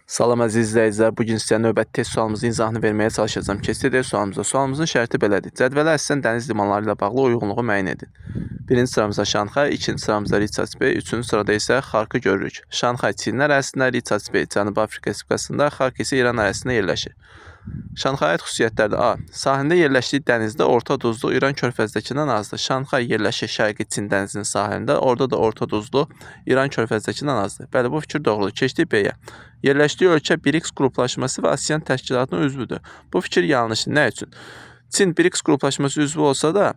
Salam əziz izləyicilər, bugün sizə növbəti test sualımızın izahını verməyə çalışacağım. Keçək sualımıza. Sualımızın şərti belədir. Cədvələ əsasən dəniz limanları ilə bağlı uyğunluğu müəyyən edin. Birinci sıramızda Şanxay, ikinci sıramızda Riçards Bay, üçüncü sırada isə Xarkı görürük. Şanxay Çin ərazisində, Riçards Bay Cənubi Afrika Respublikasında, Xark isə İran ərazisində yerləşir. Şanxay aid xüsusiyyətlərdə A. Sahilində yerləşdiyi dənizdə orta duzlu İran körfəzdəkindən azdır. Şanxay yerləşir Şərqi Çin dənizinin sahilində, orada da orta duzlu İran körfəzdəkindən azdır. Bəli, bu fikir doğrudur. Keçdik B-yə. Yerləşdiyi ölkə BRICS qruplaşması və ASEAN təşkilatının üzvüdür. Bu fikir yanlışdır. Nə üçün? Çin BRICS qruplaşması üzvü olsa da,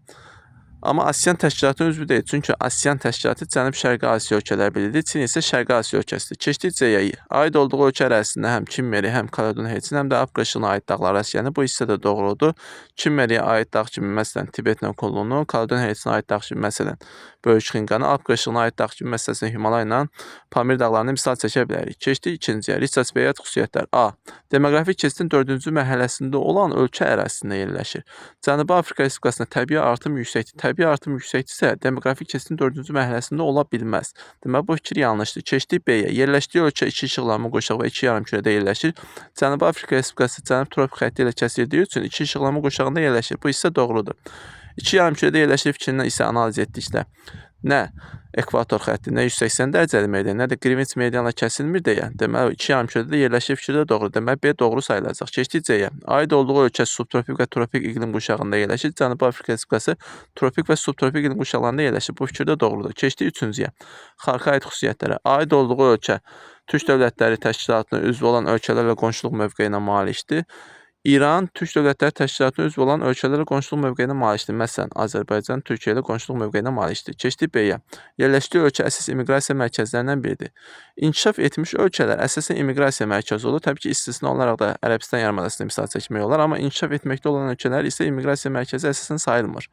amma ASEAN təşkilatının üzvü deyil. Çünki ASEAN təşkilatı Cənub-Şərqi Asiya ölkələri birliyidir. Çin isə Şərqi Asiya ölkəsidir. Keçdik C-yə. Aid olduğu ölkə ərazisində həm Kinmeri, həm Kaledon Heçin, həm də Alp qırşığına aid dağlar rastlayanır. Bu hissə də doğrudur. Kinmeriyə aid dağ kimi, məsələn, Tibetlə Kunlunu, Kaledon Heçinə aid dağ kimi, məsələn, Böyük Xinqanı, Alp qırşığına aid dağ kimi, məsələn, Himalay ilə Pamir dağlarını misal çəkə bilərik. Keçdik ikinciyə. Riçards Bay xüsusiyyətlər. A. Demoqrafik keçidin 4-cü mərhələsində olan ölkə ərazisində yerləşir. Cənubi Afrika Respublikasında təbii artım yüksəkdir. Təbii artım yüksəkdirsə, demoqrafik keçidin 4-cü mərhələsində ola bilməz. Deməli, bu fikir yanlışdır. Keçdik B-yə. Yerləşdiyi ölkə iki işıqlanma quşağı və iki yarımkürədə yerləşir. Cənubi Afrika Respublikası cənub tropik xətti ilə kəsildiyi üçün iki işıqlanma quşağında yerləşir. Bu hissə doğrudur. İki yarımkürədə yerləşir fikrindən isə analiz etdikdə nə ekvator xətti, nə 180 dərəcəli meridian, nə də Greenwich meridianla kəsilmir deyə. Deməli, iki yarımkürədə yerləşir fikri də doğrudur. Deməli, B doğru sayılacaq. Keçdik C-yə. Aid olduğu ölkə subtropik və tropik iqlim quşağında yerləşir. Cənubi Afrika Respublikası tropik və subtropik iqlim quşaqlarında yerləşir. Bu fikir də doğrudur. Keçdik üçüncüyə. Xarka aid xüsusiyyətlərə. Aid olduğu ölkə Türk Dövlətləri Təşkilatına üzv olan ölkələrlə qonşuluq mövqeyinə malikdir. İran Türk Dövlətləri Təşkilatına üzv olan ölkələrlə qonşuluq mövqeyinə malikdir. Məsələn, Azərbaycan Türkiyə ilə qonşuluq mövqeyinə malikdir. Keçdik B-yə. Yerləşdiyi ölkə əsas immiqrasiya mərkəzlərindən biridir. İnkişaf etmiş ölkələr əsasən immiqrasiya mərkəzi olur. Təbii ki, istisna olaraq da Ərəbistan yarımadasını misal çəkmək olar, amma inkişaf etməkdə olan ölkələr isə immiqrasiya mərkəzi əsasən sayılmır.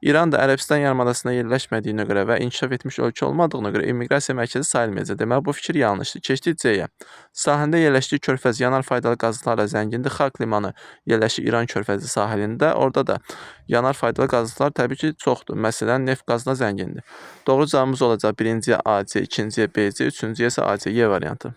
İran da Ərəbistan yarımadasında yerləşmədiyinə görə və inkişaf etmiş ölkə olmadığına görə immiqrasiya mərkəzi sayılmayacaq. Deməli, bu fikir yanlışdır. Keçdik C-yə. Sahilində yerləşdiyi körfəz yanar faydalı qazıntılarla zəngindir. Xark limanı yerləşir İran körfəzi sahilində. Orada da yanar faydalı qazıntılar təbii ki, çoxdur. Məsələn, neft qazına zəngindir. Doğru cavabımız olacaq birinciyə A, C, ikinciyə B, C, üçüncüyə isə A, C, Y variantı.